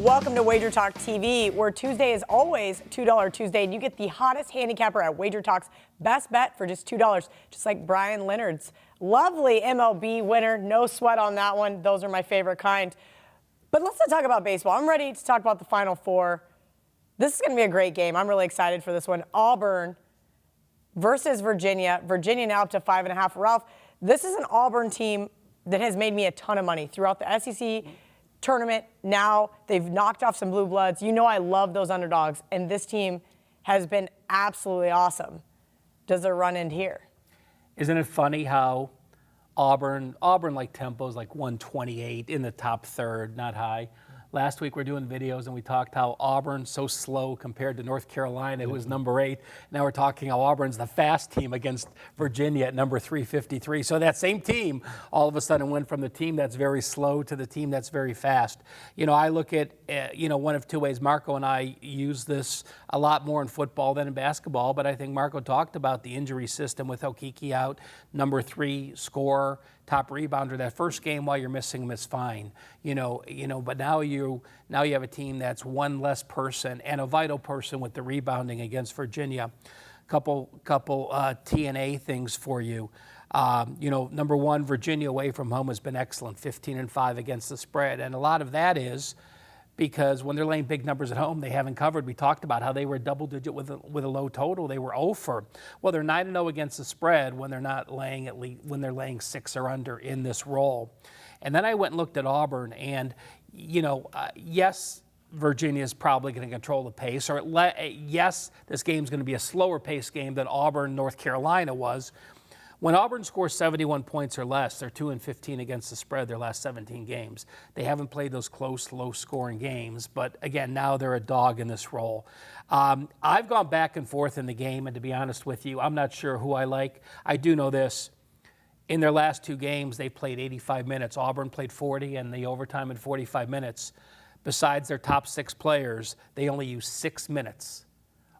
Welcome to WagerTalk TV, where Tuesday is always $2 Tuesday, and you get the hottest handicapper at WagerTalk's best bet for just $2, just like Brian Leonard's lovely MLB winner. No sweat on that one. Those are my favorite kind. But let's not talk about baseball. I'm ready to talk about the Final Four. This is going to be a great game. I'm really excited for this one. Auburn versus Virginia. Virginia now up to 5.5. Ralph, this is an Auburn team that has made me a ton of money throughout the SEC tournament. Now they've knocked off some blue bloods. You know I love those underdogs, and this team has been absolutely awesome. Does their run end here? Isn't it funny how Auburn like tempo's like 128 in the top third, not high. Last week we're doing videos and we talked how Auburn's so slow compared to North Carolina, who was number 8. Now we're talking how Auburn's the fast team against Virginia at number 353. So that same team all of a sudden went from the team that's very slow to the team that's very fast. You know, I look at, one of two ways. Marco and I use this a lot more in football than in basketball, but I think Marco talked about the injury system with Okiki out, number 3 scorer, top rebounder. That first game while you're missing him is fine, but now you have a team that's one less person and a vital person with the rebounding against Virginia. Couple TNA things for you. Number one, Virginia away from home has been excellent, 15-5 against the spread, and a lot of that is because when they're laying big numbers at home, they haven't covered. We talked about how they were double-digit with a low total. They were 0-for. Well, they're 9-0 against the spread when they're not laying when they're laying 6 or under in this role. And then I went and looked at Auburn, and yes, Virginia is probably going to control the pace, or yes, this game's going to be a slower pace game than Auburn, North Carolina was. When Auburn scores 71 points or less, they're 2-15 against the spread their last 17 games. They haven't played those close, low-scoring games, but again, now they're a dog in this role. I've gone back and forth in the game, and to be honest with you, I'm not sure who I like. I do know this. In their last 2 games, they played 85 minutes. Auburn played 40, and the overtime at 45 minutes. Besides their top 6 players, they only used 6 minutes.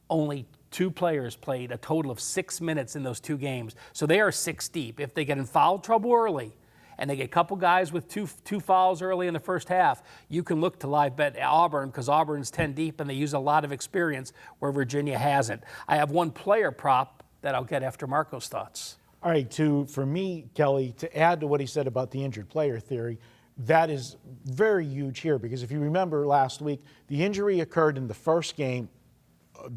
Only 2 players played a total of 6 minutes in those 2 games. So they are 6 deep. If they get in foul trouble early and they get a couple guys with two fouls early in the first half, you can look to live bet Auburn because Auburn's 10 deep and they use a lot of experience where Virginia hasn't. I have one player prop that I'll get after Marco's thoughts. All right, for me, Kelly, to add to what he said about the injured player theory, that is very huge here because if you remember last week, the injury occurred in the first game,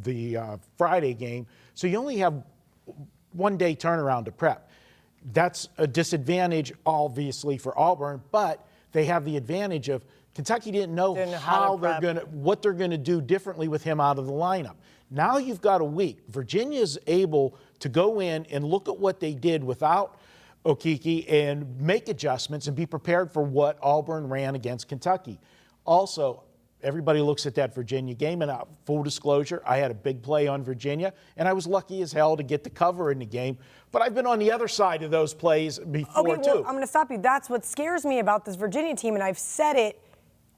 the Friday game, so you only have 1 day turnaround to prep. That's a disadvantage, obviously, for Auburn, but they have the advantage of Kentucky didn't know what they're gonna do differently with him out of the lineup. Now you've got a week. Virginia's able to go in and look at what they did without Okiki and make adjustments and be prepared for what Auburn ran against Kentucky. Also, everybody looks at that Virginia game, and full disclosure, I had a big play on Virginia, and I was lucky as hell to get the cover in the game. But I've been on the other side of those plays before, too. I'm going to stop you. That's what scares me about this Virginia team, and I've said it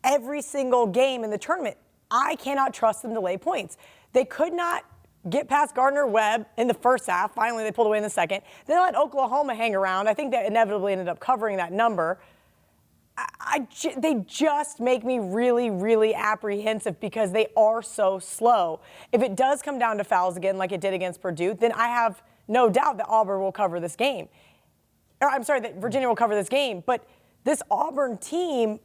every single game in the tournament. I cannot trust them to lay points. They could not get past Gardner-Webb in the first half. Finally, they pulled away in the second. Then they let Oklahoma hang around. I think they inevitably ended up covering that number. They just make me really, really apprehensive because they are so slow. If it does come down to fouls again like it did against Purdue, then I have no doubt that Auburn will cover this game. That Virginia will cover this game. But this Auburn team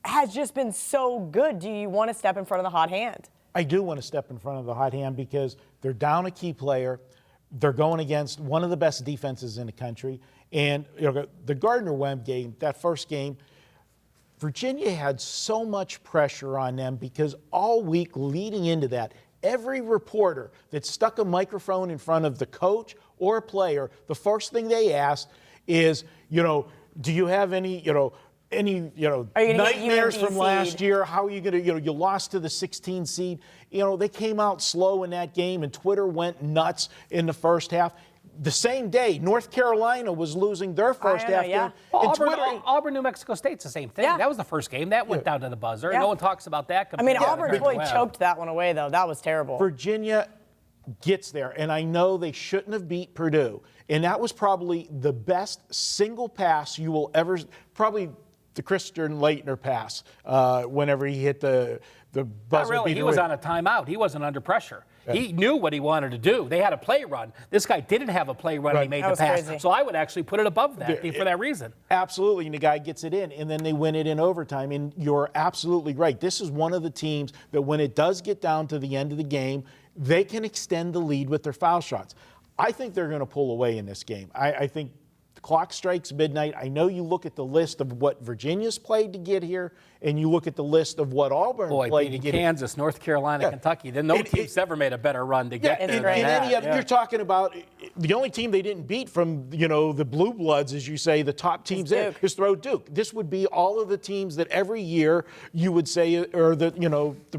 has just been so good. Do you want to step in front of the hot hand? I do want to step in front of the hot hand because they're down a key player. They're going against one of the best defenses in the country. And the Gardner-Webb game, that first game, Virginia had so much pressure on them because all week leading into that, every reporter that stuck a microphone in front of the coach or a player, the first thing they asked is, do you have any nightmares from last year? How are you going to, you lost to the 16 seed. They came out slow in that game, and Twitter went nuts in the first half. The same day, North Carolina was losing their first half game. Well, Auburn, New Mexico State's the same thing. Yeah. That was the first game. That went down to the buzzer. Yeah. No one talks about that. Auburn totally choked that one away, though. That was terrible. Virginia gets there, and I know they shouldn't have beat Purdue. And that was probably the best single pass you will ever, probably the Christian Laettner pass whenever he hit the buzzer. Not really. He was on a timeout. He wasn't under pressure. He knew what he wanted to do. They had a play run. This guy didn't have a play run. He made the pass. Crazy. So I would actually put it above that for that reason. Absolutely, and the guy gets it in, and then they win it in overtime. And you're absolutely right. This is one of the teams that when it does get down to the end of the game, they can extend the lead with their foul shots. I think they're going to pull away in this game. I think the clock strikes midnight. I know you look at the list of what Virginia's played to get here, and you look at the list of what Auburn played to get Kansas, North Carolina, Kentucky. Then no team's ever made a better run to get there. Any other, you're talking about the only team they didn't beat from, the blue bloods, as you say, the top teams there, is throw Duke. This would be all of the teams that every year you would say are the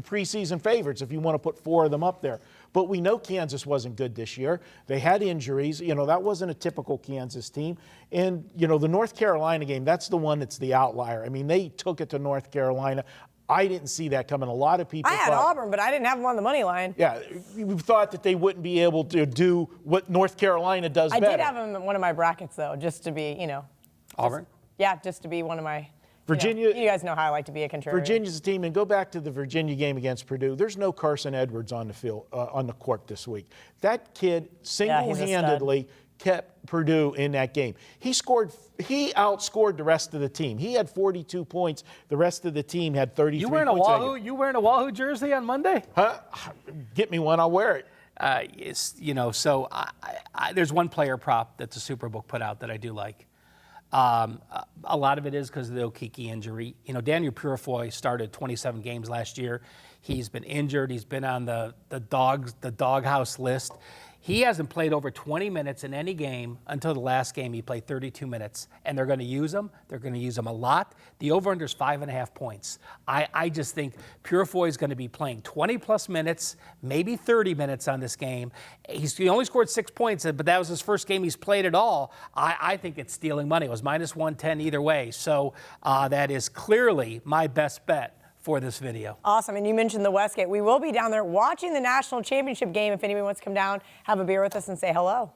preseason favorites if you want to put 4 of them up there. But we know Kansas wasn't good this year. They had injuries. That wasn't a typical Kansas team. And, the North Carolina game, that's the one that's the outlier. I mean, they took it to North Carolina. I didn't see that coming. A lot of people I had Auburn, but I didn't have them on the money line. Yeah, we thought that they wouldn't be able to do what North Carolina does better. I did have them in one of my brackets, though, just to be, Auburn? Just to be one of my... Virginia, you guys know how I like to be a contrarian. Virginia's a team, and go back to the Virginia game against Purdue. There's no Carson Edwards on the field, on the court this week. That kid single-handedly kept Purdue in that game. He outscored the rest of the team. He had 42 points. The rest of the team had 33 points. You wearing a Wahoo jersey on Monday? Huh? Get me one, I'll wear it. There's one player prop that the Superbook put out that I do like. A lot of it is because of the Okiki injury. Daniel Purifoy started 27 games last year. He's been injured. He's been on the doghouse list. He hasn't played over 20 minutes in any game until the last game. He played 32 minutes, and they're going to use him. They're going to use him a lot. The over-under is 5.5 points. I just think Purifoy is going to be playing 20-plus minutes, maybe 30 minutes on this game. He only scored 6 points, but that was his first game he's played at all. I think it's stealing money. It was minus 110 either way. So that is clearly my best bet for this video. Awesome. And you mentioned the Westgate. We will be down there watching the national championship game. If anyone wants to come down, have a beer with us and say hello.